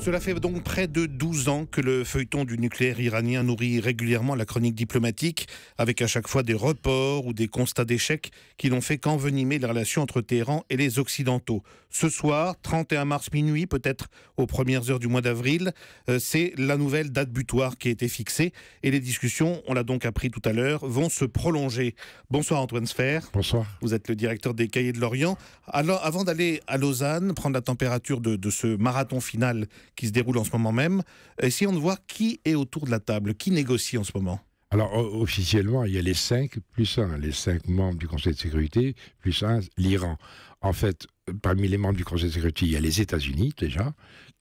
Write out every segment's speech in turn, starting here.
Cela fait donc près de 12 ans que le feuilleton du nucléaire iranien nourrit régulièrement la chronique diplomatique, avec à chaque fois des reports ou des constats d'échecs qui n'ont fait qu'envenimer les relations entre Téhéran et les Occidentaux. Ce soir, 31 mars minuit, peut-être aux premières heures du mois d'avril, c'est la nouvelle date butoir qui a été fixée et les discussions, on l'a donc appris tout à l'heure, vont se prolonger. Bonsoir Antoine Sfer. Bonsoir. Vous êtes le directeur des Cahiers de l'Orient. Alors, avant d'aller à Lausanne, prendre la température de ce marathon final qui se déroule en ce moment même, essayons de voir qui est autour de la table, qui négocie en ce moment. Alors, officiellement, il y a les 5 plus 1, les 5 membres du Conseil de sécurité, plus 1, l'Iran. En fait, parmi les membres du Conseil de sécurité, il y a les États-Unis, déjà,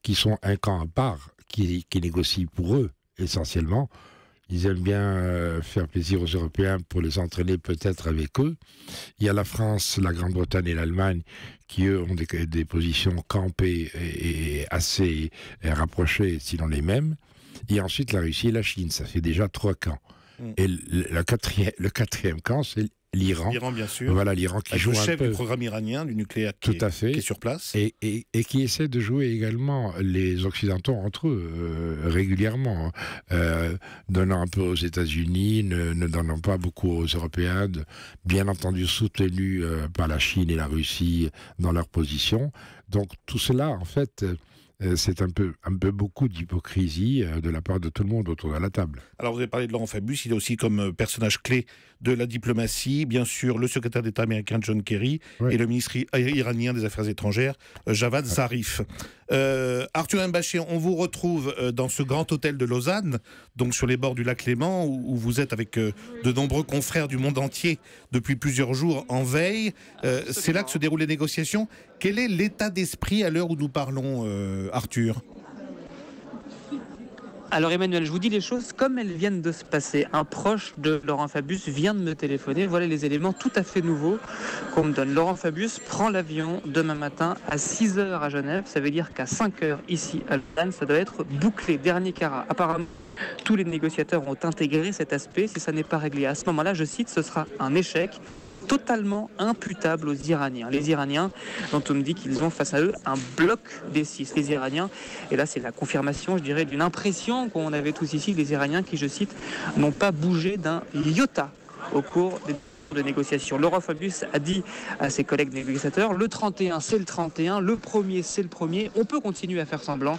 qui sont un camp à part, qui négocie pour eux, essentiellement. Ils aiment bien faire plaisir aux Européens pour les entraîner peut-être avec eux. Il y a la France, la Grande-Bretagne et l'Allemagne qui, eux, ont des positions campées et assez rapprochées, sinon les mêmes. Et ensuite, la Russie et la Chine. Ça fait déjà 3 camps. Et le quatrième camp, c'est l'Iran. L'Iran, bien sûr. Voilà, l'Iran qui joue un peu. Le chef du programme iranien, du nucléaire, qui est sur place. Et qui essaie de jouer également les Occidentaux entre eux, régulièrement. Donnant un peu aux États-Unis, ne donnant pas beaucoup aux Européens. Bien entendu, soutenu par la Chine et la Russie dans leur position. Donc, tout cela, en fait... c'est un peu beaucoup d'hypocrisie de la part de tout le monde autour de la table. Alors vous avez parlé de Laurent Fabius, il est aussi comme personnage clé de la diplomatie, bien sûr le secrétaire d'État américain John Kerry et le ministre iranien des Affaires étrangères Javad Zarif. Arthur Mbaché, on vous retrouve dans ce grand hôtel de Lausanne, donc sur les bords du lac Léman, où vous êtes avec de nombreux confrères du monde entier depuis plusieurs jours en veille. C'est là que se déroulent les négociations. Quel est l'état d'esprit à l'heure où nous parlons, Arthur ? Alors Emmanuel, je vous dis les choses comme elles viennent de se passer. Un proche de Laurent Fabius vient de me téléphoner. Voilà les éléments tout à fait nouveaux qu'on me donne. Laurent Fabius prend l'avion demain matin à 6h à Genève. Ça veut dire qu'à 5h ici à Lausanne, ça doit être bouclé. Dernier carat. Apparemment, tous les négociateurs ont intégré cet aspect. Si ça n'est pas réglé à ce moment-là, je cite, ce sera un échec totalement imputable aux Iraniens. Les Iraniens, dont on me dit qu'ils ont face à eux un bloc des 6. Les Iraniens, et là c'est la confirmation, je dirais, d'une impression qu'on avait tous ici, les Iraniens qui, je cite, n'ont pas bougé d'un iota au cours des de négociations. Laurent Fabius a dit à ses collègues négociateurs, le 31 c'est le 31, le 1er c'est le 1er, on peut continuer à faire semblant,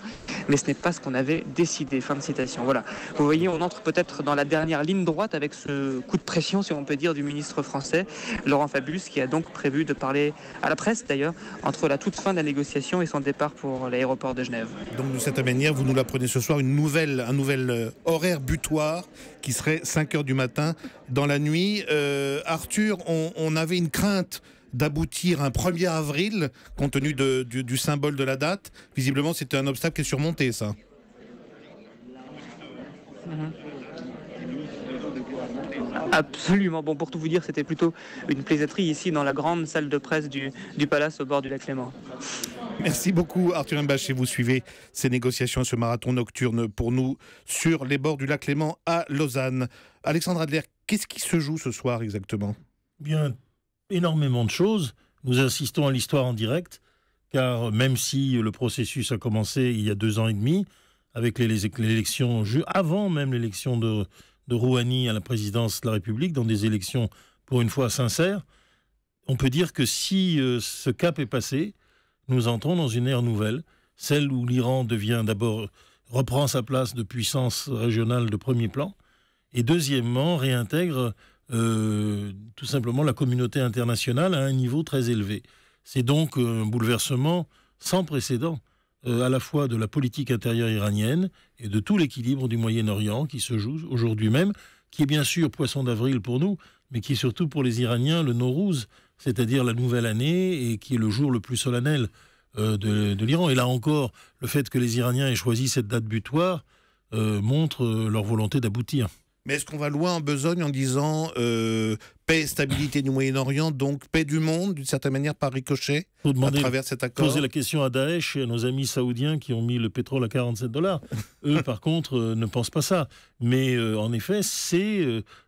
mais ce n'est pas ce qu'on avait décidé. Fin de citation. Voilà. Vous voyez, on entre peut-être dans la dernière ligne droite avec ce coup de pression, si on peut dire, du ministre français, Laurent Fabius, qui a donc prévu de parler à la presse d'ailleurs, entre la toute fin de la négociation et son départ pour l'aéroport de Genève. Donc de cette manière, vous nous l'apprenez ce soir, un nouvel horaire butoir qui serait 5h du matin dans la nuit. Arthur, on avait une crainte d'aboutir un 1er avril, compte tenu du symbole de la date. Visiblement, c'était un obstacle qui est surmonté, ça. Absolument. Bon, pour tout vous dire, c'était plutôt une plaisanterie ici dans la grande salle de presse du Palace au bord du lac Léman. Merci beaucoup Arthur Mbaché. Vous suivez ces négociations, ce marathon nocturne pour nous sur les bords du lac Léman à Lausanne. Alexandre Adler, qu'est-ce qui se joue ce soir exactement ? Bien, énormément de choses. Nous assistons à l'histoire en direct, car même si le processus a commencé il y a 2 ans et demi, avec l'élection, avant même l'élection de Rouhani à la présidence de la République, dans des élections pour une fois sincères, on peut dire que si ce cap est passé, nous entrons dans une ère nouvelle, celle où l'Iran reprend sa place de puissance régionale de premier plan, et deuxièmement, réintègre tout simplement la communauté internationale à un niveau très élevé. C'est donc un bouleversement sans précédent, à la fois de la politique intérieure iranienne et de tout l'équilibre du Moyen-Orient qui se joue aujourd'hui même, qui est bien sûr poisson d'avril pour nous, mais qui est surtout pour les Iraniens le Nowruz, c'est-à-dire la nouvelle année, et qui est le jour le plus solennel de l'Iran. Et là encore, le fait que les Iraniens aient choisi cette date butoir montre leur volonté d'aboutir. Mais est-ce qu'on va loin en besogne en disant paix et stabilité du Moyen-Orient, donc paix du monde, d'une certaine manière, par ricochet, à travers cet accord ? Poser la question à Daesh et à nos amis saoudiens qui ont mis le pétrole à $47. Eux, par contre, ne pensent pas ça. Mais en effet, c'est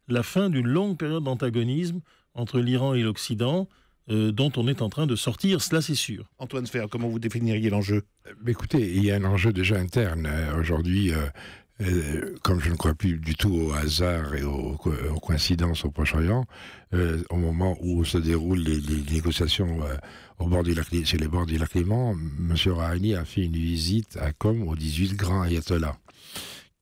la fin d'une longue période d'antagonisme entre l'Iran et l'Occident, dont on est en train de sortir, cela c'est sûr. Antoine Sfer, comment vous définiriez l'enjeu ? Écoutez, il y a un enjeu déjà interne. Aujourd'hui, comme je ne crois plus du tout au hasard et aux coïncidences au Proche-Orient, au moment où se déroulent les négociations sur les bords du lac Léman, M. Rouhani a fait une visite à Qom aux 18 grands ayatollahs,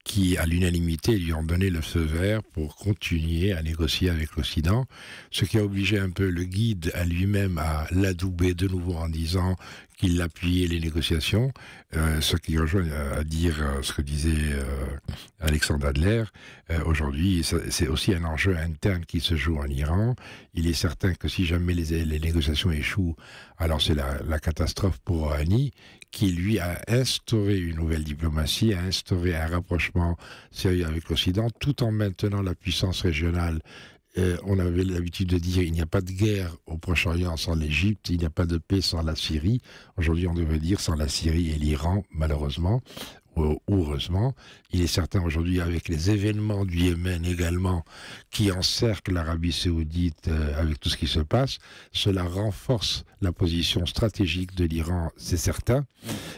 qui, à l'unanimité, lui ont donné le feu vert pour continuer à négocier avec l'Occident, ce qui a obligé un peu le guide à lui-même à l'adouber de nouveau en disant qu'il appuyait les négociations, ce qui rejoint à dire ce que disait Alexandre Adler. Aujourd'hui, c'est aussi un enjeu interne qui se joue en Iran. Il est certain que si jamais les négociations échouent, alors c'est la catastrophe pour Rouhani, qui lui a instauré une nouvelle diplomatie, a instauré un rapprochement sérieux avec l'Occident, tout en maintenant la puissance régionale. On avait l'habitude de dire il n'y a pas de guerre au Proche-Orient sans l'Égypte, il n'y a pas de paix sans la Syrie. Aujourd'hui, on devrait dire sans la Syrie et l'Iran, malheureusement, ou heureusement. Il est certain aujourd'hui, avec les événements du Yémen également, qui encerclent l'Arabie saoudite avec tout ce qui se passe, cela renforce la position stratégique de l'Iran, c'est certain.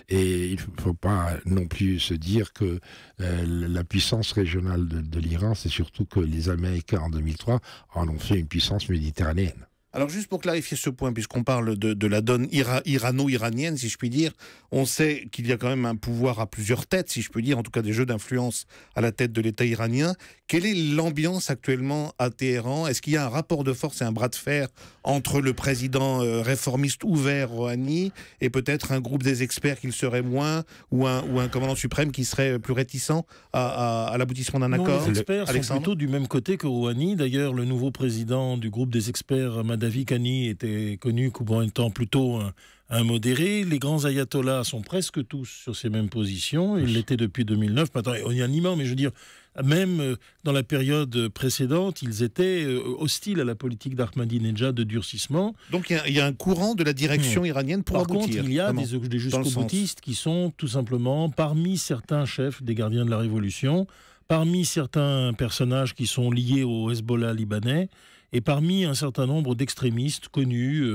Et il ne faut pas non plus se dire que la puissance régionale de l'Iran, c'est surtout que les Américains en 2003 en ont fait une puissance méditerranéenne. Alors juste pour clarifier ce point, puisqu'on parle de la donne irano-iranienne, si je puis dire, on sait qu'il y a quand même un pouvoir à plusieurs têtes, si je puis dire, en tout cas des jeux d'influence à la tête de l'État iranien. Quelle est l'ambiance actuellement à Téhéran ? Est-ce qu'il y a un rapport de force et un bras de fer entre le président réformiste ouvert Rouhani et peut-être un groupe des experts qui le serait moins, ou un commandant suprême qui serait plus réticent à l'aboutissement d'un accord ? Les experts sont plutôt du même côté que Rouhani. D'ailleurs, le nouveau président du groupe des experts, Madavi Kani, était connu comme étant plutôt un modéré. Les grands ayatollahs sont presque tous sur ces mêmes positions. Ils l'étaient depuis 2009. Maintenant, unanimement, mais je veux dire, même dans la période précédente, ils étaient hostiles à la politique d'Ahmadinejad de durcissement. Donc il y a un courant de la direction iranienne pour aboutir. Par contre, il y a des jusqu'au-boutistes qui sont tout simplement parmi certains chefs des gardiens de la Révolution, parmi certains personnages qui sont liés au Hezbollah libanais, et parmi un certain nombre d'extrémistes connus.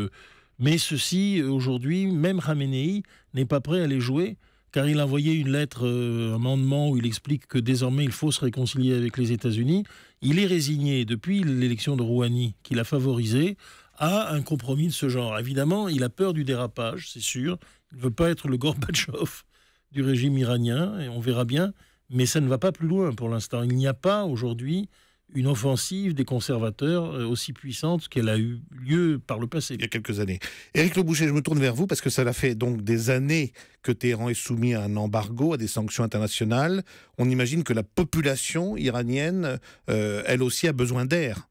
Mais ceci, aujourd'hui, même Khamenei n'est pas prêt à les jouer, car il a envoyé une lettre, un amendement où il explique que désormais il faut se réconcilier avec les États-Unis. Il est résigné, depuis l'élection de Rouhani, qu'il a favorisé, à un compromis de ce genre. Évidemment, il a peur du dérapage, c'est sûr. Il ne veut pas être le Gorbatchev du régime iranien, et on verra bien. Mais ça ne va pas plus loin pour l'instant. Il n'y a pas aujourd'hui une offensive des conservateurs aussi puissante qu'elle a eu lieu par le passé. Il y a quelques années. Éric Le Boucher, je me tourne vers vous parce que ça fait donc des années que Téhéran est soumis à un embargo, à des sanctions internationales. On imagine que la population iranienne, elle aussi, a besoin d'air.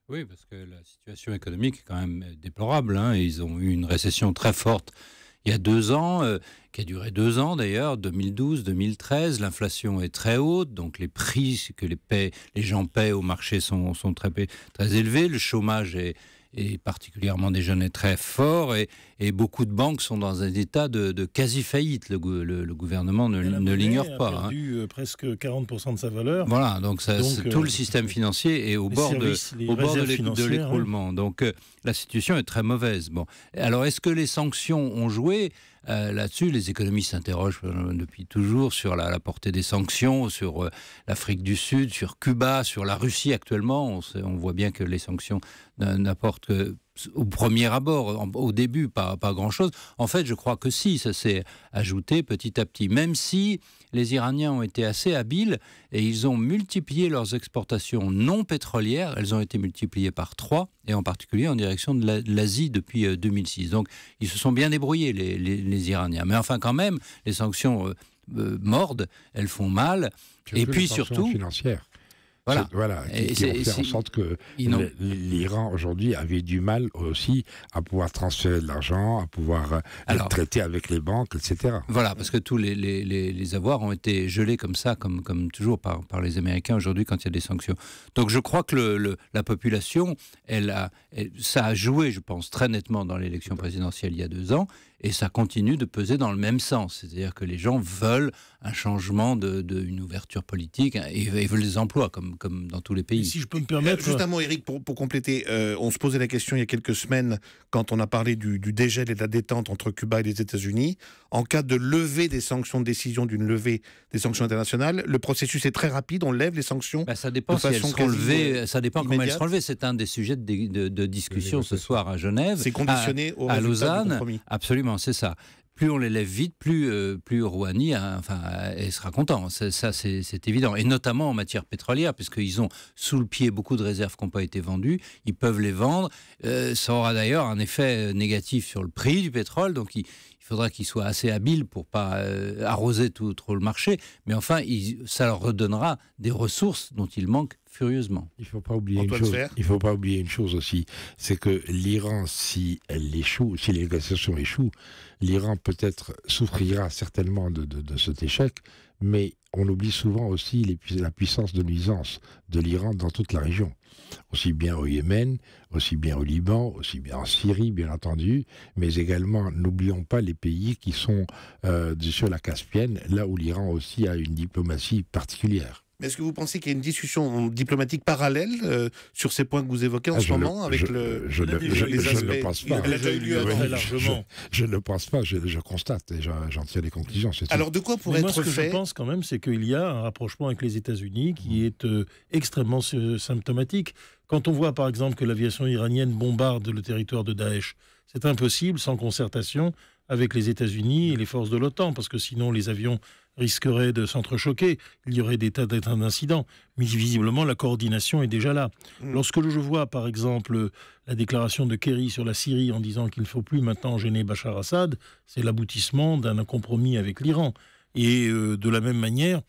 Oui, parce que la situation économique est quand même déplorable. Ils ont eu une récession très forte il y a 2 ans, qui a duré 2 ans d'ailleurs, 2012-2013. L'inflation est très haute, donc les prix que les gens paient au marché sont très élevés. Le chômage est particulièrement des jeunes est très fort et beaucoup de banques sont dans un état de quasi-faillite. Le gouvernement ne l'ignore pas. A perdu presque 40% de sa valeur. Voilà, donc tout le système financier est au bord de l'écroulement. Donc la situation est très mauvaise. Bon. Alors est-ce que les sanctions ont joué ? Là-dessus, les économistes s'interrogent depuis toujours sur la portée des sanctions, sur l'Afrique du Sud, sur Cuba, sur la Russie actuellement. On voit bien que les sanctions n'apportent que au premier abord, au début, pas grand-chose. En fait, je crois que si, ça s'est ajouté petit à petit. Même si les Iraniens ont été assez habiles et ils ont multiplié leurs exportations non pétrolières, elles ont été multipliées par 3, et en particulier en direction de l'Asie depuis 2006. Donc, ils se sont bien débrouillés, les Iraniens. Mais enfin, quand même, les sanctions mordent, elles font mal. Et puis surtout... financières. Voilà. Qui ont fait en sorte que l'Iran aujourd'hui avait du mal aussi à pouvoir transférer de l'argent, à pouvoir être traité avec les banques, etc. Voilà, parce que tous les avoirs ont été gelés comme ça, comme toujours par les Américains aujourd'hui quand il y a des sanctions. Donc je crois que la population, ça a joué, je pense, très nettement dans l'élection présidentielle il y a 2 ans. et ça continue de peser dans le même sens. C'est-à-dire que les gens veulent un changement, une ouverture politique, et veulent des emplois, comme dans tous les pays. Si je peux me permettre... Justement, Éric, pour compléter, on se posait la question il y a quelques semaines, quand on a parlé du dégel et de la détente entre Cuba et les États-Unis, en cas de levée des sanctions, de décision d'une levée des sanctions internationales, le processus est très rapide, on lève les sanctions. Ça dépend si elles seront levées, ça dépend comment elles seront levées. C'est un des sujets de discussion ce soir à Genève. C'est conditionné au à Lausanne. Compromis. Absolument, c'est ça. Plus on les lève vite, plus Rouhani sera content. Ça, c'est évident. Et notamment en matière pétrolière, puisqu'ils ont sous le pied beaucoup de réserves qui n'ont pas été vendues. Ils peuvent les vendre. Ça aura d'ailleurs un effet négatif sur le prix du pétrole. Donc, il faudra qu'ils soient assez habiles pour ne pas arroser trop le marché. Mais enfin, ça leur redonnera des ressources dont ils manquent furieusement. Il ne faut pas oublier une chose aussi, c'est que l'Iran, si les négociations échouent, l'Iran peut-être souffrira certainement de cet échec, mais on oublie souvent aussi la puissance de nuisance de l'Iran dans toute la région. Aussi bien au Yémen, aussi bien au Liban, aussi bien en Syrie, bien entendu, mais également, n'oublions pas les pays qui sont sur la Caspienne, là où l'Iran aussi a une diplomatie particulière. Mais est-ce que vous pensez qu'il y a une discussion diplomatique parallèle sur ces points que vous évoquez en ce moment avec je ne pense pas. Elle a déjà eu lieu avant. Je ne pense pas, je constate et j'en tire des conclusions. Alors de quoi pourrait être fait ? Ce que je pense quand même, c'est qu'il y a un rapprochement avec les États-Unis qui est extrêmement symptomatique. Quand on voit par exemple que l'aviation iranienne bombarde le territoire de Daesh, c'est impossible sans concertation avec les États-Unis et les forces de l'OTAN, parce que sinon les avions risqueraient de s'entrechoquer, il y aurait des tas d'incidents. Mais visiblement, la coordination est déjà là. Lorsque je vois, par exemple, la déclaration de Kerry sur la Syrie en disant qu'il ne faut plus maintenant gêner Bachar Assad, c'est l'aboutissement d'un compromis avec l'Iran. Et de la même manière,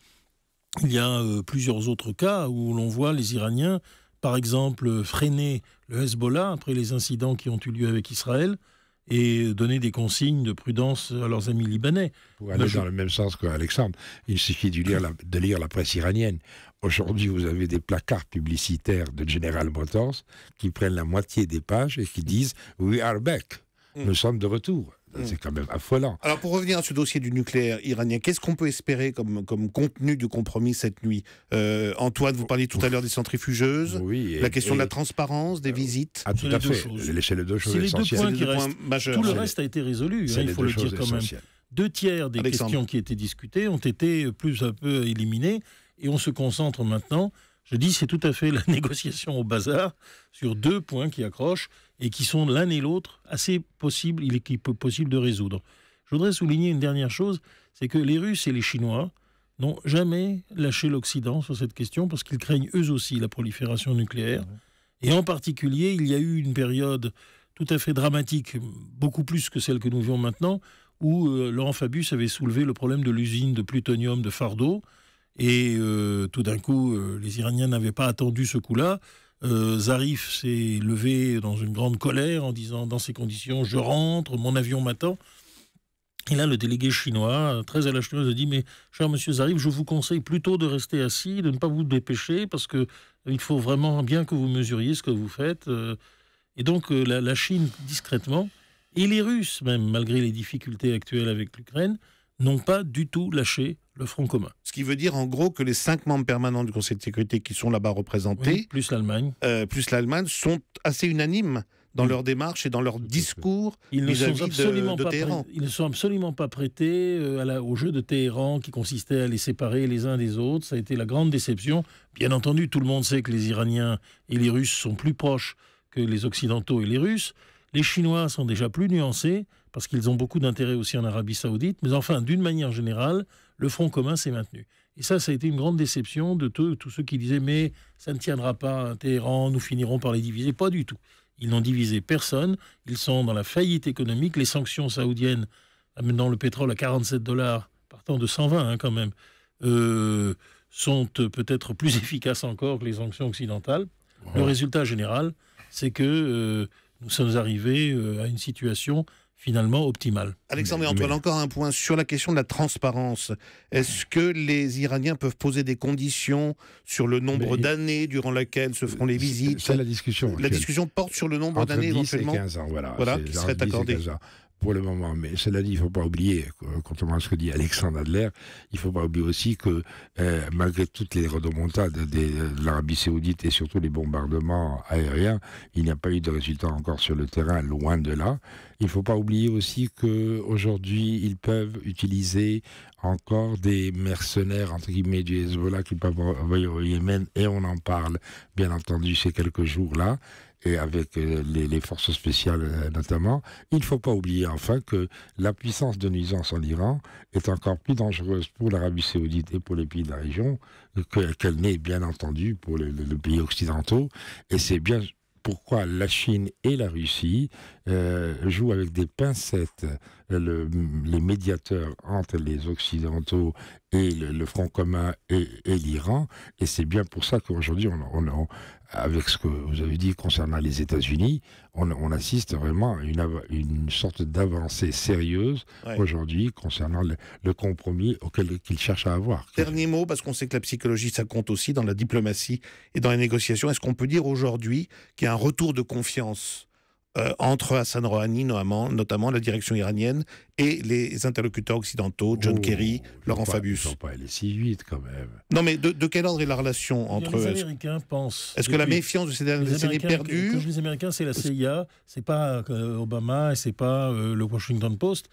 il y a plusieurs autres cas où l'on voit les Iraniens, par exemple, freiner le Hezbollah après les incidents qui ont eu lieu avec Israël, et donner des consignes de prudence à leurs amis libanais. Pour aller dans le même sens qu'Alexandre, il suffit de lire la presse iranienne. Aujourd'hui, vous avez des placards publicitaires de General Motors qui prennent la moitié des pages et qui disent « We are back ». Nous sommes de retour. C'est quand même affolant. Alors, pour revenir à ce dossier du nucléaire iranien, qu'est-ce qu'on peut espérer comme contenu du compromis cette nuit ? Antoine, vous parliez tout à l'heure des centrifugeuses, la question de la transparence, des visites. Tout à fait. C'est les deux choses essentielles. C'est les deux points qui restent. Tout le reste a été résolu, il faut le dire quand même. 2/3 des questions qui étaient discutées ont été plus à peu éliminées, et on se concentre maintenant... Je dis, c'est tout à fait la négociation au bazar sur 2 points qui accrochent et qui sont l'un et l'autre assez possibles, possible de résoudre. Je voudrais souligner une dernière chose, c'est que les Russes et les Chinois n'ont jamais lâché l'Occident sur cette question parce qu'ils craignent eux aussi la prolifération nucléaire. Et en particulier, il y a eu une période tout à fait dramatique, beaucoup plus que celle que nous vivons maintenant, où Laurent Fabius avait soulevé le problème de l'usine de plutonium de Fordo. Et tout d'un coup, les Iraniens n'avaient pas attendu ce coup-là. Zarif s'est levé dans une grande colère en disant « Dans ces conditions, je rentre, mon avion m'attend ». Et là, le délégué chinois, très à la chinoise, a dit « Mais, cher monsieur Zarif, je vous conseille plutôt de rester assis, de ne pas vous dépêcher, parce qu'il faut vraiment bien que vous mesuriez ce que vous faites. » Et donc, la Chine, discrètement, et les Russes, même, malgré les difficultés actuelles avec l'Ukraine, n'ont pas du tout lâché le front commun. Ce qui veut dire en gros que les 5 membres permanents du Conseil de sécurité qui sont là-bas représentés, plus l'Allemagne, sont assez unanimes dans leur démarche et dans leur discours vis-à-vis de Téhéran. Ils ne sont absolument pas prêtés au jeu de Téhéran qui consistait à les séparer les uns des autres. Ça a été la grande déception. Bien entendu, tout le monde sait que les Iraniens et les Russes sont plus proches que les Occidentaux et les Russes. Les Chinois sont déjà plus nuancés parce qu'ils ont beaucoup d'intérêt aussi en Arabie Saoudite. Mais enfin, d'une manière générale, le front commun s'est maintenu. Et ça a été une grande déception de tous ceux qui disaient « mais ça ne tiendra pas à Téhéran, nous finirons par les diviser ». Pas du tout. Ils n'ont divisé personne. Ils sont dans la faillite économique. Les sanctions saoudiennes, amenant le pétrole à $47, partant de 120 quand même, sont peut-être plus efficaces encore que les sanctions occidentales. Ouais. Le résultat général, c'est que nous sommes arrivés à une situation finalement optimale. Alexandre et Antoine, encore un point sur la question de la transparence. Est-ce que les Iraniens peuvent poser des conditions sur le nombre d'années durant lesquelles se feront les visites ? C'est la discussion. La discussion porte sur le nombre d'années éventuellement. Entre 10 et 15 ans, voilà qui serait accordé. pour le moment. Mais cela dit, il ne faut pas oublier, contrairement à ce que dit Alexandre Adler, il ne faut pas oublier aussi que malgré toutes les redemontades de l'Arabie Saoudite et surtout les bombardements aériens, il n'y a pas eu de résultat encore sur le terrain, loin de là. Il ne faut pas oublier aussi qu'aujourd'hui, ils peuvent utiliser encore des mercenaires, entre guillemets, du Hezbollah qu'ils peuvent envoyer au Yémen, et on en parle, bien entendu, ces quelques jours-là, et avec les forces spéciales notamment. Il ne faut pas oublier enfin que la puissance de nuisance en Iran est encore plus dangereuse pour l'Arabie Saoudite et pour les pays de la région qu'elle n'est bien entendu pour les pays occidentaux. Et c'est bien pourquoi la Chine et la Russie jouent avec des pincettes les médiateurs entre les Occidentaux et le Front commun et l'Iran. Et c'est bien pour ça qu'aujourd'hui, avec ce que vous avez dit concernant les États-Unis, on assiste vraiment à une sorte d'avancée sérieuse aujourd'hui concernant le compromis auquel qu'ils cherchent à avoir. Dernier mot, parce qu'on sait que la psychologie, ça compte aussi dans la diplomatie et dans les négociations. Est-ce qu'on peut dire aujourd'hui qu'il y a un retour de confiance entre Hassan Rouhani, notamment la direction iranienne, et les interlocuteurs occidentaux, John Kerry, Laurent Fabius? Ils ne sont pas allés si vite, quand même. Non, mais de quel ordre est la relation entre eux? Les Américains pensent... Est-ce que la méfiance de ces dernières décennies est perdue? Quand je dis les Américains, c'est la CIA, c'est pas Obama et c'est pas le Washington Post.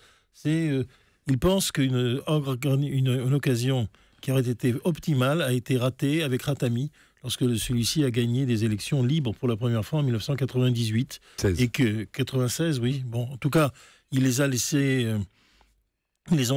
Ils pensent qu'une occasion qui aurait été optimale a été ratée avec Khatami, lorsque celui-ci a gagné des élections libres pour la première fois en 1998. 16. Et que 96, oui. Bon, en tout cas, ils les ont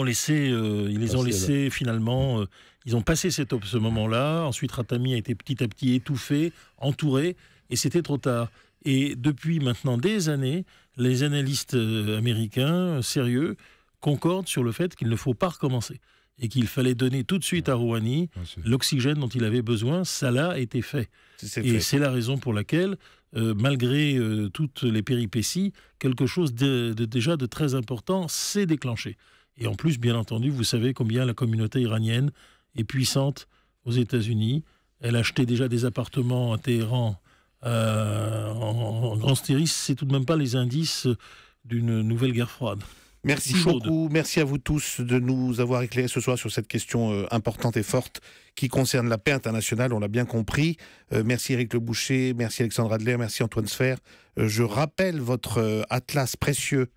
laissés finalement. Ils ont passé ce moment-là. Ensuite, Khatami a été petit à petit étouffé, entouré, et c'était trop tard. Et depuis maintenant des années, les analystes américains sérieux concordent sur le fait qu'il ne faut pas recommencer. Et qu'il fallait donner tout de suite à Rouhani l'oxygène dont il avait besoin. Ça l'a été fait. C'est la raison pour laquelle, malgré toutes les péripéties, quelque chose déjà de très important s'est déclenché. Et en plus, bien entendu, vous savez combien la communauté iranienne est puissante aux États-Unis. Elle a acheté déjà des appartements à Téhéran en grand stéris. C'est tout de même pas les indices d'une nouvelle guerre froide. Merci beaucoup, merci à vous tous de nous avoir éclairés ce soir sur cette question importante et forte qui concerne la paix internationale, on l'a bien compris. Merci Éric Le Boucher, merci Alexandre Adler, merci Antoine Sfer. Je rappelle votre atlas précieux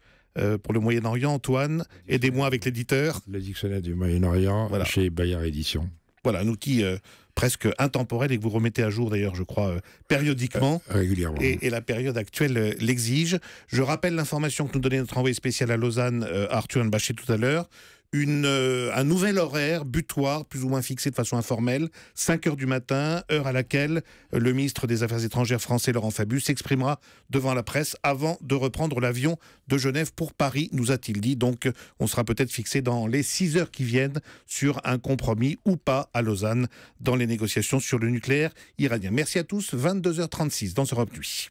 pour le Moyen-Orient, Antoine. Aidez-moi avec l'éditeur. Le dictionnaire du Moyen-Orient, voilà. Chez Bayard Édition. Voilà, un outil presque intemporel et que vous remettez à jour d'ailleurs, je crois, périodiquement. Régulièrement. Et la période actuelle l'exige. Je rappelle l'information que nous donnait notre envoyé spécial à Lausanne, Arthur Nbaché, tout à l'heure. Un nouvel horaire butoir, plus ou moins fixé de façon informelle, 5h du matin, heure à laquelle le ministre des Affaires étrangères français, Laurent Fabius, s'exprimera devant la presse avant de reprendre l'avion de Genève pour Paris, nous a-t-il dit. Donc, on sera peut-être fixé dans les 6 heures qui viennent sur un compromis ou pas à Lausanne dans les négociations sur le nucléaire iranien. Merci à tous, 22h36 dans Europe Nuit.